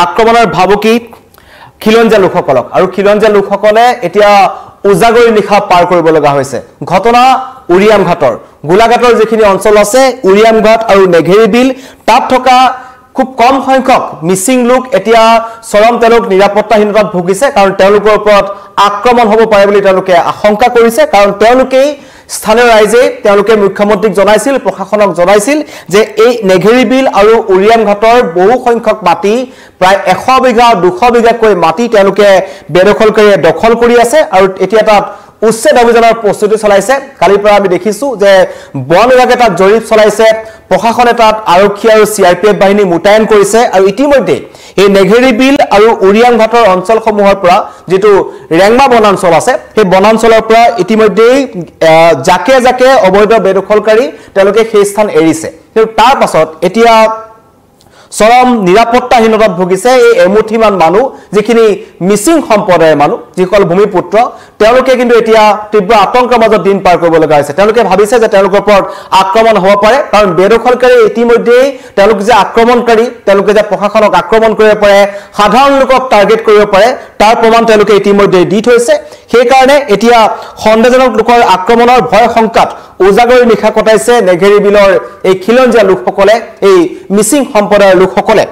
আক্ৰমণৰ ভাবুকি খিলঞ্জীয়া লোকসকলক আৰু খিলঞ্জীয়া লোকসকলে এতিয়া উজাগৰি নিশা পাৰ কৰিব লগা হৈছে ঘটনা উৰিয়াম ঘাটৰ গোলাঘাটৰ যিখিনি অঞ্চল আছে উৰিয়াম ঘাট আৰু নেঘেৰি বিল তাত থকা খুব কম সংখ্যক মিসিং লোক এতিয়া চৰম তেওঁলোক নিৰাপত্তাহীনতাত ভুগিছে কাৰণ তেওঁলোকৰ ওপৰত আক্ৰমণ হ'ব পাৰে বুলি তেওঁলোকে আশংকা কৰিছে কাৰণ তেওঁলোকেই স্থানীয় ৰাইজে তেওঁলোকে মুখ্যমন্ত্ৰীক জনাইছিল প্ৰশাসনক জনাইছিল যে এই নেঘেৰি বিল আৰু উৰিয়াম ঘাটৰ বহু সংখ্যক মাটি প্ৰায় 100 বিঘা 200 বিঘাকৈ মাটি তেওঁলোকে বেদখলকাৰীয়ে দখল কৰি আছে আৰু এতিয়া তাত উচ্ছেদ অভিযানৰ প্ৰস্তুতি চলাইছে কালিৰ পৰা আমি দেখিছো যে বন বিভাগে তাত জৰীপ চলাইছে প্ৰশাসনে তাত আৰক্ষী আৰু সিআৰপিএফ বাহিনী মুতায়ন কৰিছে আৰু ইতিমধ্যে এই নেঘেৰি বিল আৰু উৰিয়াম ঘাটৰ অঞ্চলসমূহৰ পৰা যেটো ৰেংমা বনাঞ্চল আছে সেই বনাঞ্চলৰ পৰা ইতিমধ্যে জাকে জাকে অবৈধ বেদখলকাৰী তেওঁলোকে সেই স্থান এৰিছে কিন্তু তাৰ পাছত এতিয়া চৰম নিৰাপত্তাহীনতাত ভুগিছে এই এমুঠিমান মানুহ যিখিনি মিসিং সম্প্ৰদায়ৰ মানুহ যিসকল ভূমিপুত্ৰ তেওঁলোকে কিন্তু এতিয়া তীব্ৰ আতংকৰ মাজত দিন পাৰ কৰিব লগা হৈছে তেওঁলোকে ভাবিছে যে তেওঁলোকৰ ওপৰত আক্ৰমণ হ'ব পাৰে কাৰণ বেদখলকাৰী ইতিমধ্যে তেওঁলোক যে আক্ৰমণকাৰী তেওঁলোকে যে প্ৰশাসনক আক্ৰমণ কৰিব পাৰে সাধাৰণ লোকক টাৰ্গেট কৰিব পাৰে তাৰ প্ৰমাণ তেওঁলোকে ইতিমধ্যে দি থৈছে সেই কাৰণে এতিয়া সন্দেহজনক লোকৰ আক্ৰমণৰ ভয় সংকাত উজাগৰি নিশা কটাইছে নেঘেৰি বিলৰ এই খিলঞ্জীয়া লোকসকলে এই মিসিং সম্প্ৰদায়ৰ লোকসকলে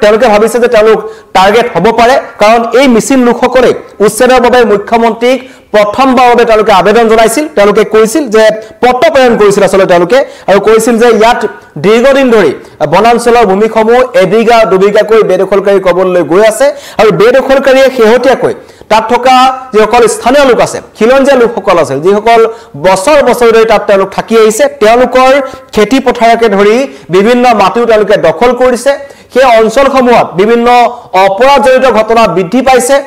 তেওঁলোকে ভাবিছে যে তেওঁলোক টাৰ্গেট হ'ব পাৰে কাৰণ এই মিসিং লোকসকলে উচ্ছেদৰ বাবে মুখ্যমন্ত্ৰীক প্ৰথমবাৰৰ বাবে তেওঁলোকে আবেদন জনাইছিল তেওঁলোকে কৈছিল যে পত্ৰ প্ৰেৰণ কৰিছিল আসলে তেওঁলোকে আৰু কৈছিল যে ইয়াত দীৰ্ঘদিন ধৰি বনাঞ্চলৰ ভূমিসমূহ এবিঘা দুবিঘাকৈ বেদখলকাৰী কবললৈ গৈ আছে আৰু বেদখলকাৰীয়ে শেহতীয়াকৈ তাত থকা যিসকল স্থানীয় লোক আছে খিলঞ্জীয়া লোকসকল আছে যিসকল বছৰ বছৰ ধৰি তাত তেওঁলোক থাকি আহিছে তেওঁলোকৰ খেতি পথাৰকে ধৰি বিভিন্ন মাটিও তেওঁলোকে দখল কৰিছে সেই অঞ্চলসমূহত বিভিন্ন অপৰাধজনিত ঘটনা বৃদ্ধি পাইছে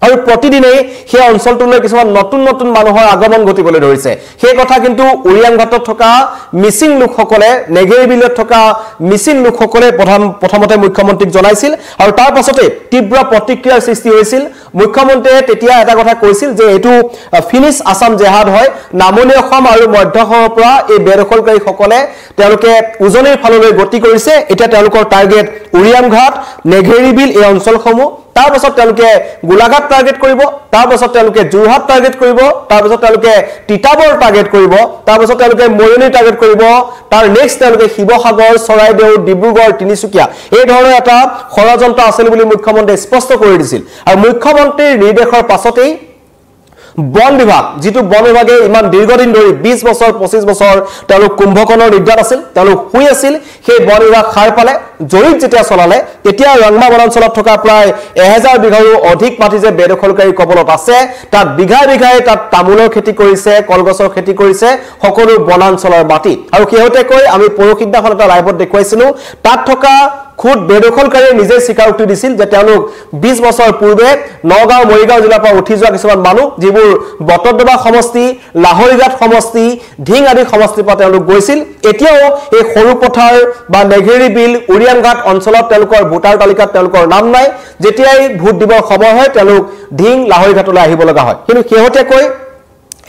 আৰু প্ৰতিদিনেই সেই অঞ্চলটোলৈ কিছুমান নতুন নতুন মানুহৰ আগমন ঘটিবলৈ ধৰিছে সেই কথা কিন্তু উৰিয়াম ঘাটত থকা মিসিং লোকসকলে নেঘেৰি বিলত থকা মিসিং লোকসকলে প্ৰথমতে মুখ্যমন্ত্ৰীক জনাইছিল আৰু তাৰ পাছতে তীব্ৰ প্ৰতিক্ৰিয়াৰ সৃষ্টি হৈছিল মুখ্যমন্ত্ৰীয়ে তেতিয়া এটা কথা কৈছিল যে এটো ফিনিশ আসাম জেহাদ হয় নামনি অসম আৰু মধ্য অসমৰ পৰা এই বেদখলকাৰী সকলে তেওঁলোকে উজনিৰ ফাললৈ গতি কৰিছে এতিয়া তেওঁলোকৰ টাৰ্গেট উৰিয়াম ঘাট নেঘেৰি বিল এই অঞ্চলসমূহ তাৰ পাছত তেওঁলোকে গোলাঘাট টাৰ্গেট কৰিব তাৰ পাছত তেওঁলোকে জুৰহাট টাৰ্গেট কৰিব তাৰ পাছত তেওঁলোকে তিতাবৰ টাৰ্গেট কৰিব তাৰ পাছত তেওঁলোকে মৰিয়নি টাৰ্গেট কৰিব তাৰ নেক্সট তেওঁলোকে শিৱসাগৰ চৰাইদেউ ডিব্ৰুগড় তিনিচুকীয়া এই ধৰণৰ এটা ষড়যন্ত্ৰ আছিল বুলি মুখ্যমন্ত্ৰীয়ে স্পষ্ট কৰি দিছিল আৰু মুখ্যমন্ত্ৰীৰ নিৰ্দেশৰ পাছতেই বন বিভাগ যেটো বন বিভাগে ইমান দীৰ্ঘদিন ধৰি 20 বছৰ 25 বছৰ তেওঁলোক কুম্ভকৰ্ণৰ নিৰ্যাত আছিল তেওঁলোক হুই আছিল সেই বন বিভাগ খাৰ পালে জৰীপ যেতিয়া চলালে এতিয়া ৰংমা বনাঞ্চলত থকা প্ৰায় 1000 বিঘাৰো অধিক মাটি যে বেদখলকাৰী কবলত আছে তাত বিঘা বিঘাই তাত তামুলৰ খেতি কৰিছে কলগছৰ খেতি কৰিছে সকলো বনাঞ্চলৰ মাটি আৰু কিহতেকৈ আমি পৰখিদ্দাখন এটা লাইভত দেখুৱাইছিলো তাত থকা খুদ বেদখলকাৰীয়ে নিজে স্বীকাৰোক্তি দিছিল যে তেওঁলোক 20 বছৰ পূৰ্বে নগাঁও মৰিগাঁও জিলাৰ পৰা উঠি যোৱা কিছুমান মানুহ যিবোৰ বটদ্ৰবা সমষ্টি লাহৰিঘাট সমষ্টি ঢিং আদি সমষ্টিৰ পৰা তেওঁলোক গৈছিল এতিয়াও এই সৰু পথাৰ বা নেঘেৰি বিল উৰিয়াম ঘাট অঞ্চলত তেওঁলোকৰ ভোটাৰ তালিকাত তেওঁলোকৰ নাম নাই যেতিয়াই ভোট দিবৰ সময় হয় তেওঁলোক ঢিং লাহৰিঘাটলৈ আহিব লগা হয় কিন্তু শেহতীয়াকৈ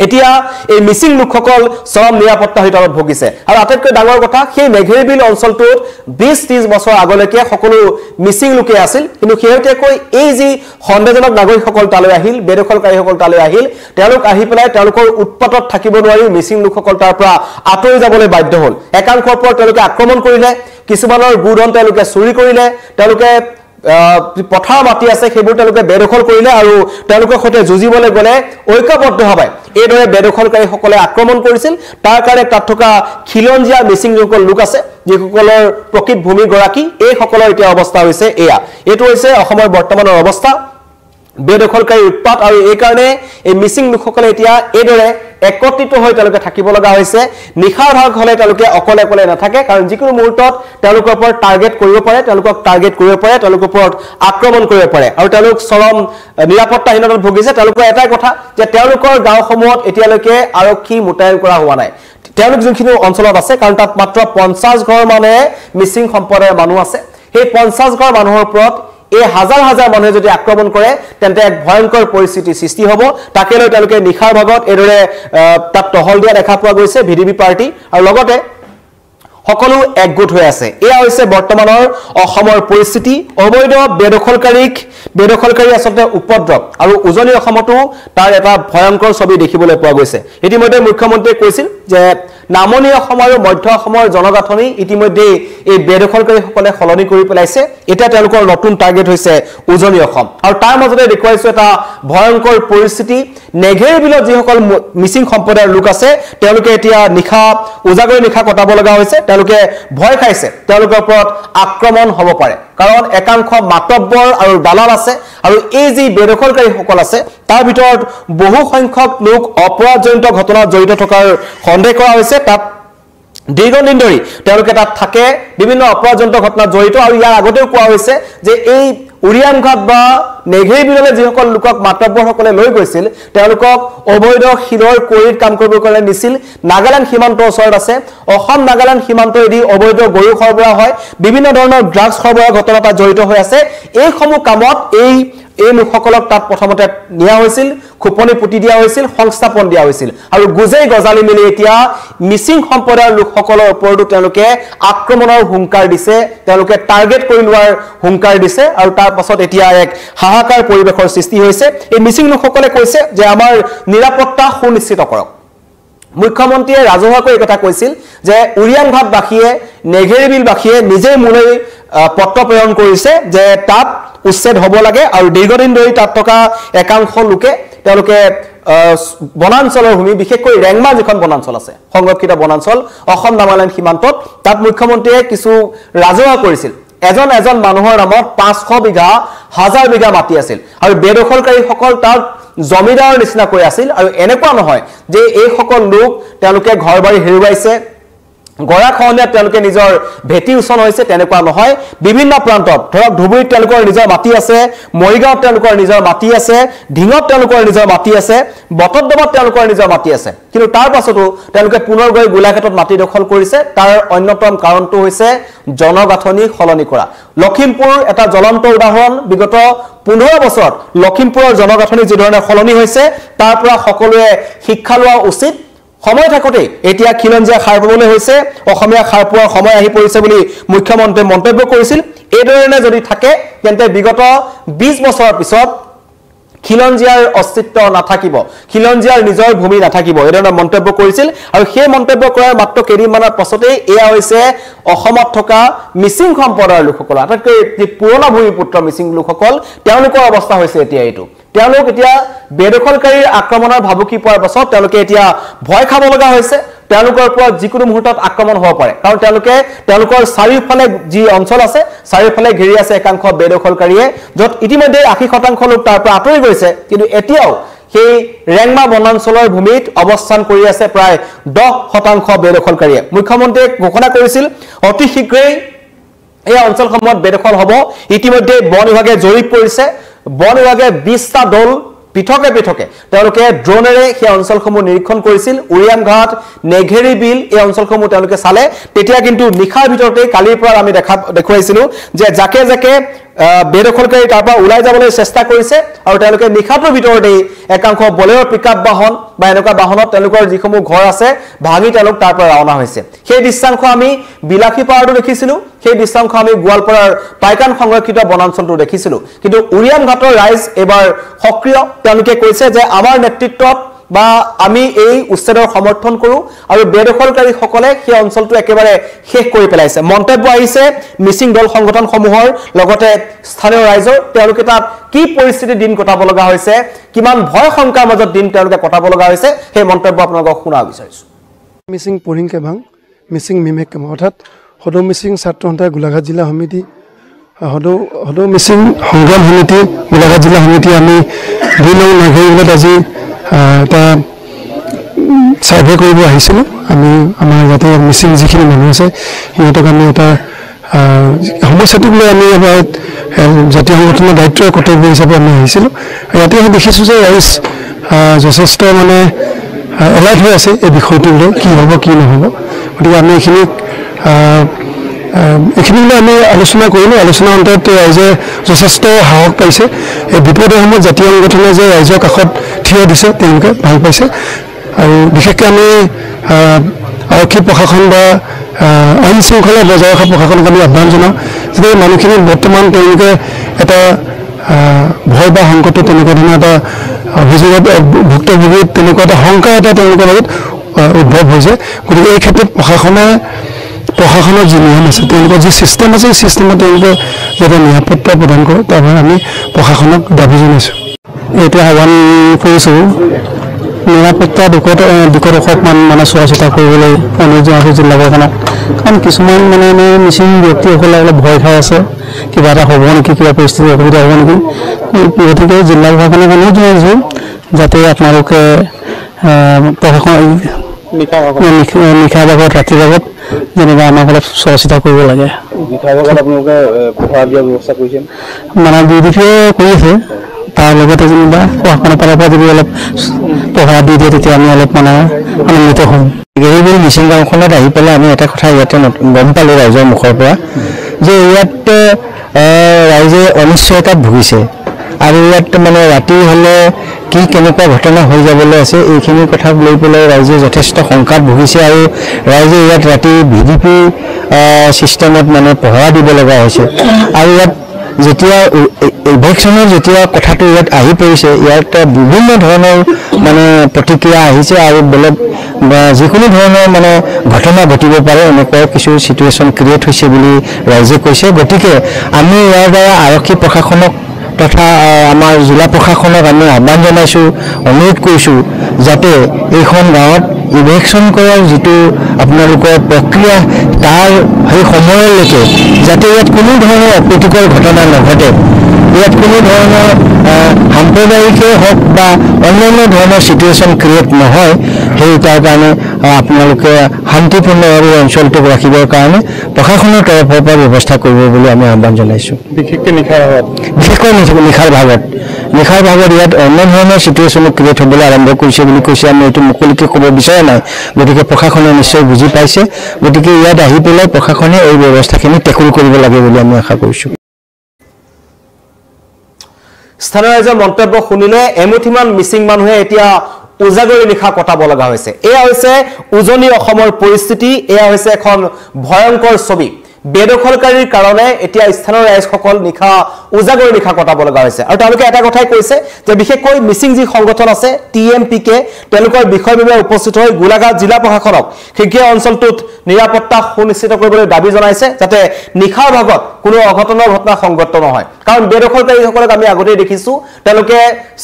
এতিয়া এই মিসিং লোকসকল চৰম নিৰাপত্তাহীনতাত ভুগিছে আৰু আটাইতকৈ ডাঙৰ কথা সেই নেঘেৰি বিল অঞ্চলটোত 20-30 বছৰ আগলৈকে সকলো মিসিং লোকে আছিল কিন্তু শেহতীয়াকৈ এই যি সন্দেহজনক নাগৰিকসকল তালৈ আহিল বেদখলকাৰীসকল তালৈ আহিল তেওঁলোক আহি পেলাই তেওঁলোকৰ উৎপাতত থাকিব নোৱাৰি মিসিং লোকসকল তাৰ পৰা আঁতৰি যাবলৈ বাধ্য হ'ল একাংশৰ ওপৰত তেওঁলোকে আক্ৰমণ কৰিলে কিছুমানৰ গুডন তেওঁলোকে চুৰি কৰিলে তেওঁলোকে পথাৰ মাটি আছে সেইবোৰ তেওঁলোকে বেদখল কৰিলে আৰু তেওঁলোকৰ সৈতে যুঁজিবলৈ গলে ঐক্যবদ্ধভাৱে এইদৰে বেদখলকাৰীসকলে আক্ৰমণ কৰিছিল তাৰ কাৰণে তাত থকা খিলঞ্জীয়া মিসিং লোক আছে যিসকলৰ প্ৰকৃত ভূমি গৰাকী এই সকলৰ এতিয়া অৱস্থা হৈছে এইটো হৈছে অসমৰ বৰ্তমানৰ অৱস্থা বেদখলকাৰী উৎপাত আৰু এই কাৰণে এই মিসিং লোকসকলে এতিয়া এইদৰে একত্ৰিত হৈ তেওঁলোকে থাকিব লগা হৈছে নিখাৰ ভাগ হলে তেওঁলোকে অকলে অকলে নাথাকে কাৰণ যিকোনো মুহূৰ্তত তেওঁলোকৰ ওপৰত টাৰ্গেট কৰিব পাৰে তেওঁলোকক টাৰ্গেট কৰিব পাৰে তেওঁলোকৰ ওপৰত আক্ৰমণ কৰিব পাৰে আৰু তেওঁলোক চৰম নিৰাপত্তাহীনতাত ভুগিছে তেওঁলোকৰ এটাই কথা যে তেওঁলোকৰ গাঁওসমূহত এতিয়ালৈকে আৰক্ষী মুতায়ন কৰা হোৱা নাই তেওঁলোক যোনখিনি অঞ্চলত আছে কাৰণ তাত মাত্ৰ 50 ঘৰ মানে মিসিং সম্প্ৰদায়ৰ মানুহ আছে সেই 50 ঘৰ মানুহৰ ওপৰত এই হাজাৰ হাজাৰ মানুহে যদি আক্ৰমণ কৰে তেন্তে এক ভয়ংকৰ পৰিস্থিতি সৃষ্টি হ'ব তাকে লৈ তেওঁলোকে নিখাৰ ভাগত এদৰে তাত টহল দিয়া দেখা পোৱা গৈছে ভিডিবি পাৰ্টি আৰু লগতে সকলো একগোট হৈ আছে এয়া হৈছে বৰ্তমানৰ অসমৰ পৰিস্থিতি অবৈধ বেদখলকাৰী আসলে উপদ্ৰৱ আৰু উজনি অসমতো তাৰ এটা ভয়ংকৰ ছবি দেখিবলৈ পোৱা গৈছে ইতিমধ্যে মুখ্যমন্ত্ৰীয়ে কৈছিল যে নামনি অসম আৰু মধ্য অসমৰ জনগাঁথনি ইতিমধ্যে এই বেদখলকাৰীসকলে সলনি কৰি পেলাইছে এটা তেওঁলোকৰ নতুন টাৰ্গেট হৈছে উজনি অসম আৰু তাৰ মাজতে দেখুৱাইছে এটা ভয়ংকৰ পৰিস্থিতি নেঘেৰি বিলত যিসকল মিচিং সম্প্ৰদায়ৰ লোক আছে তেওঁলোকে এতিয়া উজাগৰি নিখা কটাব লগা হৈছে তেওঁলোকে ভয় খাইছে তেওঁলোকৰ ওপৰত আক্ৰমণ হ'ব পাৰে কাৰণ একাংশ মাতব্বৰ আৰু দালাল আছে আৰু এই যি বেদখলকাৰীসকল আছে তাৰ ভিতৰত বহু সংখ্যক লোক অপৰাধজনিত ঘটনাত জড়িত থকাৰ সন্দেহ কৰা হৈছে তাত দীৰ্ঘদিন ধৰি তেওঁলোকে তাত থাকে বিভিন্ন অপৰাধজনিত ঘটনাত জড়িত আৰু ইয়াৰ আগতেও কোৱা হৈছে যে এই উৰিয়ামঘাট বা নেঘেৰি বিললৈ যিসকল লোকক মাতব্বৰসকলে লৈ গৈছিল তেওঁলোকক অবৈধ শিলৰ কোৰিত কাম কৰিবৰ কাৰণে নিছিল নাগালেণ্ড সীমান্তৰ ওচৰত আছে অসম নাগালেণ্ড সীমান্তৰেদি অবৈধ গৰু সৰবৰাহ হয় বিভিন্ন ধৰণৰ ড্ৰাগছ সৰবৰাহ ঘটনা তাত জড়িত হৈ আছে এই সমূহ কামত এই লোকসকলক তাত প্ৰথমতে নিয়া হৈছিল খুপনি পুতি দিয়া হৈছিল সংস্থাপন দিয়া হৈছিল আৰু গুজেই গজালি মিলি এতিয়া মিচিং সম্প্ৰদায়ৰ লোকসকলৰ ওপৰতো তেওঁলোকে আক্ৰমণৰ হুংকাৰ দিছে তেওঁলোকে টাৰ্গেট কৰি লোৱাৰ হুংকাৰ দিছে আৰু তাৰ পাছত এতিয়া এক হাহাকাৰ পৰিৱেশৰ সৃষ্টি হৈছে এই মিচিং লোকসকলে কৈছে যে আমাৰ নিৰাপত্তা সুনিশ্চিত কৰক মুখ্যমন্ত্ৰীয়ে ৰাজহুৱাকৈ এই কথা কৈছিল যে উৰিয়ামঘাটবাসীয়ে নেঘেৰি বিলবাসীয়ে নিজে মোলৈ পত্ৰ প্ৰেৰণ কৰিছে যে তাত উচ্ছেদ হ'ব লাগে আৰু দীৰ্ঘদিন ধৰি তাত থকা একাংশ লোকে তেওঁলোকে বনাঞ্চলৰ ভূমি বিশেষকৈ ৰেংমা যিখন বনাঞ্চল আছে সংৰক্ষিত বনাঞ্চল অসম নাগালেণ্ড সীমান্তত তাত মুখ্যমন্ত্ৰীয়ে কিছু ৰাজহুৱা কৰিছিল এজন মানুহৰ নামত 500 বিঘা 1000 বিঘা মাটি আছিল আৰু বেদখলকাৰীসকল তাত জমিদাৰৰ নিচিনা কৈ আছিল আৰু এনেকুৱা নহয় যে এই সকল লোক তেওঁলোকে ঘৰবাৰী হেৰুৱাইছে গৰাখহনীয়াত তেওঁলোকে নিজৰ ভেটি উচন হৈছে তেনেকুৱা নহয় বিভিন্ন প্ৰান্তত ধৰক ধুবুৰীত তেওঁলোকৰ নিজৰ মাটি আছে মৰিগাঁৱত তেওঁলোকৰ নিজৰ মাটি আছে ঢিঙত তেওঁলোকৰ নিজৰ মাটি আছে বটদ্ৰৱত তেওঁলোকৰ নিজৰ মাটি আছে কিন্তু তাৰ পাছতো তেওঁলোকে পুনৰ গৈ গোলাঘাটত মাটি দখল কৰিছে তাৰ অন্যতম কাৰণটো হৈছে জনগাঁথনি সলনি কৰা লখিমপুৰ এটা জ্বলন্ত উদাহৰণ বিগত 15 বছৰত লখিমপুৰৰ জনগাঁথনি যি ধৰণে সলনি হৈছে তাৰ পৰা সকলোৱে শিক্ষা লোৱা উচিত সময় থাকতে এতিয়া খিলঞ্জিয়া খাৰ পাবলৈ হৈছে অসমীয়া খাৰ পোৱাৰ সময় আহি পৰিছে বুলি মুখ্যমন্ত্ৰীয়ে মন্তব্য কৰিছিল এই ধৰণে যদি থাকে তেন্তে বিগত 20 বছৰৰ পিছত খিলঞ্জিয়াৰ অস্তিত্ব নাথাকিব খিলঞ্জিয়াৰ নিজৰ ভূমি নাথাকিব এই ধৰণৰ মন্তব্য কৰিছিল আৰু সেই মন্তব্য কৰাৰ মাত্ৰ কেইদিনমানৰ পাছতে এয়া হৈছে অসমত থকা মিচিং সম্প্ৰদায়ৰ লোকসকল আটাইতকৈ যি পুৰণা ভূমিপুত্ৰ মিচিং লোকসকল তেওঁলোকৰ অৱস্থা হৈছে এতিয়া এইটো তেওঁলোক এতিয়া বেদখলকাৰীৰ আক্ৰমণৰ ভাবুকি পোৱাৰ পাছত তেওঁলোকে এতিয়া ভয় খাব লগা হৈছে তেওঁলোকৰ ওপৰত যিকোনো মুহূৰ্তত আক্ৰমণ হ'ব পাৰে কাৰণ তেওঁলোকৰ চাৰিওফালে যি অঞ্চল আছে চাৰিওফালে ঘেৰি আছে একাংশ বেদখলকাৰীয়ে য'ত ইতিমধ্যে 80% লোক তাৰ পৰা আঁতৰি গৈছে কিন্তু এতিয়াও সেই ৰেংমা বনাঞ্চলৰ ভূমিত অৱস্থান কৰি আছে প্ৰায় 10% বেদখলকাৰীয়ে মুখ্যমন্ত্ৰীয়ে ঘোষণা কৰিছিল অতি শীঘ্ৰেই এই অঞ্চলসমূহত বেদখল হ'ব ইতিমধ্যে বন বিভাগে জৰীপ কৰিছে বন বিভাগে 20টা দল পিঠকে তেওঁলোকে ড্ৰোনেৰে সেই অঞ্চলসমূহ নিৰীক্ষণ কৰিছিল উৰিয়ামঘাট নেঘেৰি বিল এই অঞ্চলসমূহ তেওঁলোকে চালে তেতিয়া কিন্তু নিখাৰ ভিতৰতে কালিৰ পৰা আমি দেখুৱাইছিলো যে জাকে বেদখলকাৰী তাৰ পৰা ওলাই যাবলৈ চেষ্টা কৰিছে আৰু তেওঁলোকে নিখাটোৰ ভিতৰতে একাংশ বলেৰ পিকআপ বাহন বা এনেকুৱা বাহনত তেওঁলোকৰ যিসমূহ ঘৰ আছে ভাঙি তেওঁলোক তাৰ পৰা ৰাওনা হৈছে সেই দৃশ্যাংশ আমি বিলাসীপাৰাটো দেখিছিলো সেই দৃশ্যাংশ আমি গোৱালপাৰাৰ পাইকান সংৰক্ষিত বনাঞ্চলটো দেখিছিলো কিন্তু উৰিয়ামঘাটৰ ৰাইজ এবাৰ সক্ৰিয় তেওঁলোকে কৈছে যে আমাৰ নেতৃত্বত বা আমি এই উচ্ছেদৰ সমৰ্থন কৰো আৰু বেদখলকাৰীসকলে সেই অঞ্চলটো একেবাৰে শেষ কৰি পেলাইছে মন্তব্য আহিছে মিচিং দল সংগঠনসমূহৰ লগতে স্থানীয় ৰাইজৰ তেওঁলোকে তাত কি পৰিস্থিতি দিন কটাব লগা হৈছে কিমান ভয় শংকাৰ মাজত দিন তেওঁলোকে কটাব লগা হৈছে সেই মন্তব্য আপোনালোকক শুনা বিচাৰিছো মিচিং পঢ়িং কেভাং মিচিং মিমেক কেভাং অৰ্থাৎ হদৌ মিচিং ছাত্ৰ সন্থাৰ গোলাঘাট জিলা সমিতি হদৌ মিচিং সংগ্ৰাম সমিতি গোলাঘাট জিলা সমিতি আমি 2 নং নেঘেৰিবিলত আজি এটা সাৰ্ভে কৰিব আহিছিলোঁ আমি আমাৰ ইয়াতে মিচিং যিখিনি মানুহ আছে সিহঁতক আমি এটা সমস্যাটোক লৈ আমি এবাৰ জাতীয় সংগঠনৰ দায়িত্ব কৰ্তব্য হিচাপে আমি আহিছিলোঁ ইয়াতে আমি দেখিছোঁ যে ৰাইজ যথেষ্ট মানে এলাৰ্ট হৈ আছে এই বিষয়টোক লৈ কি হ'ব কি নহ'ব গতিকে আমি এইখিনি লৈ আমি আলোচনা কৰিলোঁ আলোচনা অন্তত ৰাইজে যথেষ্ট সাহস পাইছে এই বিপদৰ সময়ত জাতীয় সংগঠনে যে ৰাইজৰ কাষত থিয় দিছে তেওঁলোকে ভাল পাইছে আৰু বিশেষকৈ আমি আৰক্ষী প্ৰশাসন বা আইন শৃংখলা বজাই ৰখা প্ৰশাসনক আমি আহ্বান জনাওঁ যে মানুহখিনি বৰ্তমান তেওঁলোকে এটা ভয় বা সংকটত তেনেকুৱা ধৰণৰ এটা অভিযোগত ভুক্তভোগী তেনেকুৱা এটা শংকা এটা তেওঁলোকৰ লগত উদ্ভৱ হৈছে গতিকে এই ক্ষেত্ৰত প্ৰশাসনৰ যি নিয়ম আছে তেওঁলোকৰ যি ছিষ্টেম আছে সেই ছিষ্টেমত তেওঁলোকে যাতে নিৰাপত্তা প্ৰদান কৰে তাৰ বাবে আমি প্ৰশাসনক দাবী জনাইছোঁ এইটো আহ্বান কৰিছোঁ নিৰাপত্তা দিশত অকণমান মানে চোৱা চিতা কৰিবলৈ অনুৰোধ জনাইছোঁ জিলা প্ৰশাসনক কাৰণ কিছুমান মানে মিচিং ব্যক্তিসকলে অলপ ভয় খাই আছে কিবা এটা হ'ব নেকি কিবা পৰিস্থিতি অসুবিধা হ'ব নেকি গতিকে জিলা প্ৰশাসনক অনুৰোধ জনাইছোঁ যাতে আপোনালোকে প্ৰশাসন নিশা ভাগত ৰাতি ভাগত যেনিবা আমাক অলপ চোৱা চিতা কৰিব লাগে মানে বিডিপিয়ে কৰি আছে তাৰ লগতে যেনিবা প্ৰশাসনৰ ফালৰ পৰা যদি অলপ পহৰা দি দিয়ে তেতিয়া আমি অলপ মানে আনন্দিত হ'ম গেৰিবিল মিচিং গাঁওখনত আহি পেলাই আমি এটা কথা ইয়াতে গম পালোঁ ৰাইজৰ মুখৰ পৰা যে ইয়াত ৰাইজে অনিশ্চয়তাত ভুগিছে আৰু ইয়াত মানে ৰাতি হ'লে কি কেনেকুৱা ঘটনা হৈ যাবলৈ আছে এইখিনি কথা লৈ পেলাই ৰাইজে যথেষ্ট শংকাত ভুগিছে আৰু ৰাইজে ইয়াত ৰাতি ভিডিপি ছিষ্টেমত মানে পহৰা দিব লগা হৈছে আৰু ইয়াত যেতিয়া ইভেকশ্যনৰ যেতিয়া কথাটো ইয়াত আহি পৰিছে ইয়াত বিভিন্ন ধৰণৰ মানে প্ৰতিক্ৰিয়া আহিছে আৰু বেলেগ যিকোনো ধৰণৰ মানে ঘটনা ঘটিব পাৰে এনেকুৱা কিছু চিটুৱেশ্যন ক্ৰিয়েট হৈছে বুলি ৰাইজে কৈছে গতিকে আমি ইয়াৰ দ্বাৰা আৰক্ষী প্ৰশাসনক তথা আমাৰ জিলা প্ৰশাসনক আমি আহ্বান জনাইছোঁ অনুৰোধ কৰিছোঁ যাতে এইখন গাঁৱত ইভেকশ্যন কৰাৰ যিটো আপোনালোকৰ প্ৰক্ৰিয়া তাৰ সেই সময়লৈকে যাতে ইয়াত কোনো ধৰণৰ অপ্ৰীতিকৰ ঘটনা নঘটে ইয়াত কোনো ধৰণৰ সাম্প্ৰদায়িকেই হওক বা অন্যান্য ধৰণৰ চিটুৱেশ্যন ক্ৰিয়েট নহয় সেই তাৰ কাৰণে আপোনালোকে শান্তিপূৰ্ণভাৱে অঞ্চলটোক ৰাখিবৰ কাৰণে প্ৰশাসনৰ তৰফৰ পৰা ব্যৱস্থা কৰিব বুলি আমি আহ্বান জনাইছোঁ বিশেষকৈ নিশাৰ ভাগত ইয়াত অন্য ধৰণৰ চিটুৱেশ্যনো ক্ৰিয়েট হ'বলৈ আৰম্ভ কৰিছে বুলি কৈছে আমি এইটো মুকলিকৈ ক'ব বিচৰা নাই গতিকে প্ৰশাসনে নিশ্চয় বুজি পাইছে গতিকে ইয়াত আহি পেলাই প্ৰশাসনে এই ব্যৱস্থাখিনি টেকল কৰিব লাগে বুলি আমি আশা কৰিছোঁ স্থানীয় ৰাইজৰ মন্তব্য শুনিলে এমুঠিমান মিচিং মানুহে এতিয়া উজাগৰি নিশা কটাব লগা হৈছে এয়া হৈছে উজনি অসমৰ পৰিস্থিতি এয়া হৈছে এখন ভয়ংকৰ ছবি বেদখলকাৰীৰ কাৰণে এতিয়া স্থানীয় ৰাইজসকল নিশা উজাগৰি নিশা কটাব লগা হৈছে আৰু তেওঁলোকে এটা কথাই কৈছে যে বিশেষকৈ মিচিং যি সংগঠন আছে TMPK তেওঁলোকৰ বিষয়ববীয়া উপস্থিত হৈ গোলাঘাট জিলা প্ৰশাসনক সেই অঞ্চলটোত নিৰাপত্তা সুনিশ্চিত কৰিবলৈ দাবী জনাইছে যাতে নিশাৰ ভাগত কোনো অঘটনৰ ঘটনা সংঘটিত নহয় কাৰণ বেদখলকাৰীসকলক আমি আগতেই দেখিছোঁ তেওঁলোকে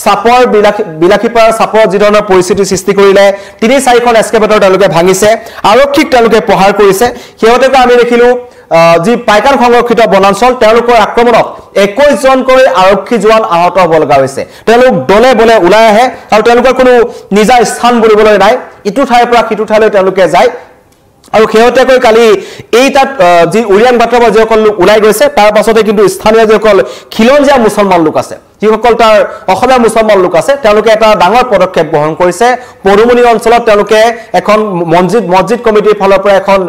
চাপৰ বিলাসীপাৰাৰ চাপৰ যি ধৰণৰ পৰিস্থিতি সৃষ্টি কৰিলে ৩-৪খন এস্কেভেটৰ তেওঁলোকে ভাঙিছে আৰক্ষীক তেওঁলোকে প্ৰহাৰ কৰিছে সিহঁতকে আমি দেখিলোঁ যি পাইকান সংৰক্ষিত বনাঞ্চল তেওঁলোকৰ আক্ৰমণত 21 জনকৈ আৰক্ষী জোৱান আহত হ'ব লগা হৈছে তেওঁলোক দলে বলে ওলাই আহে আৰু তেওঁলোকৰ কোনো নিজা স্থান বুলিবলৈ নাই ইটো ঠাইৰ পৰা সিটো ঠাইলৈ তেওঁলোকে যায় আৰু শেহতীয়াকৈ কালি এই তাত যি উৰিয়াং বাটৰ পৰা যিসকল লোক ওলাই গৈছে তাৰ পাছতে কিন্তু স্থানীয় যিসকল খিলঞ্জীয়া মুছলমান লোক আছে যিসকল তাৰ অসমীয়া মুছলমান লোক আছে তেওঁলোকে এটা ডাঙৰ পদক্ষেপ গ্ৰহণ কৰিছে পৰুমণি অঞ্চলত তেওঁলোকে এখন মছজিদ কমিটিৰ ফালৰ পৰা এখন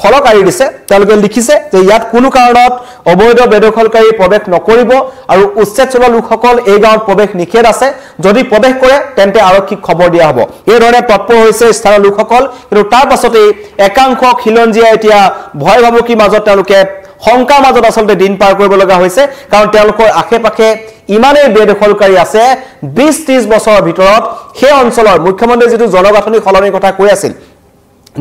ফলক আঁৰি দিছে তেওঁলোকে লিখিছে যে ইয়াত কোনো কাৰণত অবৈধ বেদখলকাৰী প্ৰৱেশ নকৰিব আৰু উচ্ছেদ চলোৱা লোকসকল এই গাঁৱত প্ৰৱেশ নিষেধ আছে যদি প্ৰৱেশ কৰে তেন্তে আৰক্ষীক খবৰ দিয়া হ'ব এই ধৰণে তৎপৰ হৈছে স্থানীয় লোকসকল কিন্তু তাৰ পাছতে একাংশ খিলঞ্জীয়া এতিয়া ভয় ভাবুকিৰ মাজত তেওঁলোকে শংকাৰ মাজত আচলতে দিন পাৰ কৰিব লগা হৈছে কাৰণ তেওঁলোকৰ আশে-পাশে ইমানেই বেদখলকাৰী আছে 20-30 বছৰৰ ভিতৰত সেই অঞ্চলৰ মুখ্যমন্ত্ৰী যিটো জনগাঁথনি সলনিৰ কথা কৈ আছিল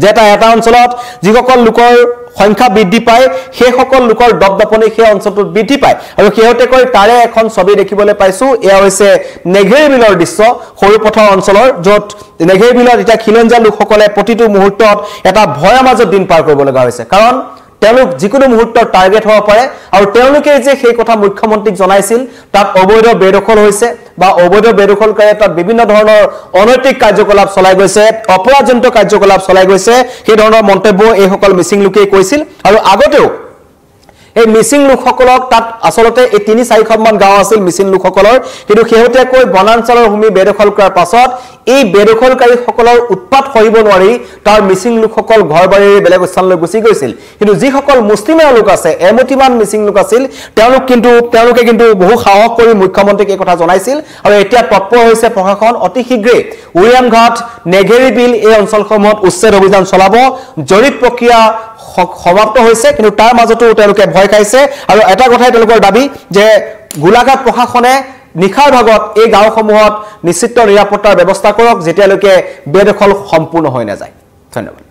যে এটা অঞ্চলত যিসকল লোকৰ সংখ্যা বৃদ্ধি পায় সেই সকল লোকৰ দপদপনি সেই অঞ্চলটোত বৃদ্ধি পায় আৰু শেহতীয়াকৈ তাৰে এখন ছবি দেখিবলৈ পাইছোঁ এয়া হৈছে নেঘেৰিবিলৰ দৃশ্য সৰুপথাৰ অঞ্চলৰ য'ত নেঘেৰিবিলত এতিয়া খিলঞ্জীয়া লোকসকলে প্ৰতিটো মুহূৰ্তত এটা ভয়ৰ মাজত দিন পাৰ কৰিব লগা হৈছে কাৰণ তেওঁলোক যিকোনো মুহূৰ্তত টাৰ্গেট হ'ব পাৰে আৰু তেওঁলোকে যে সেই কথা মুখ্যমন্ত্ৰীক জনাইছিল তাত অবৈধ বেদখল হৈছে বা অবৈধ বেদখলকাৰীয়ে তাত বিভিন্ন ধৰণৰ অনৈতিক কাৰ্যকলাপ চলাই গৈছে অপৰাধজনিত কাৰ্যকলাপ চলাই গৈছে সেই ধৰণৰ মন্তব্য এইসকল মিচিং লোকেই কৈছিল আৰু আগতেও এই মিচিং লোকসকলক তাত আসলতে এই ৩-৪খন গাঁও আছিল মিচিং লোকসকলৰ কিন্তু শেহতীয়াকৈ বনাঞ্চলৰ ভূমি বেদখল কৰাৰ পাছত এই বেদখলকাৰীসকলৰ উৎপাত সহিব নোৱাৰি তাৰ মিচিং লোকসকল ঘৰবাৰীৰ বেলেগ স্থানলৈ গুচি গৈছিল কিন্তু যিসকল মুছলিমীয়া লোক আছে এমুঠিমান মিচিং লোক আছিল তেওঁলোকে কিন্তু বহু সাহস কৰি মুখ্যমন্ত্ৰীক এই কথা জনাইছিল আৰু এতিয়া তৎপৰ হৈছে প্ৰশাসন অতি শীঘ্ৰে উৰিয়ামঘাট নেগেৰি বিল এই অঞ্চলসমূহত উচ্ছেদ অভিযান চলাব জৰীপ প্ৰক্ৰিয়া সমাপ্ত হৈছে কিন্তু তাৰ মাজতো তেওঁলোকে ভয় খাইছে আৰু এটা কথাই তেওঁলোকৰ দাবী যে গোলাঘাট প্ৰশাসনে নিখাৰ ভাগত এই গাঁওসমূহত নিশ্চিত নিৰাপত্তাৰ ব্যৱস্থা কৰক যেতিয়ালৈকে বেদখল সম্পূৰ্ণ হৈ নাযায় ধন্যবাদ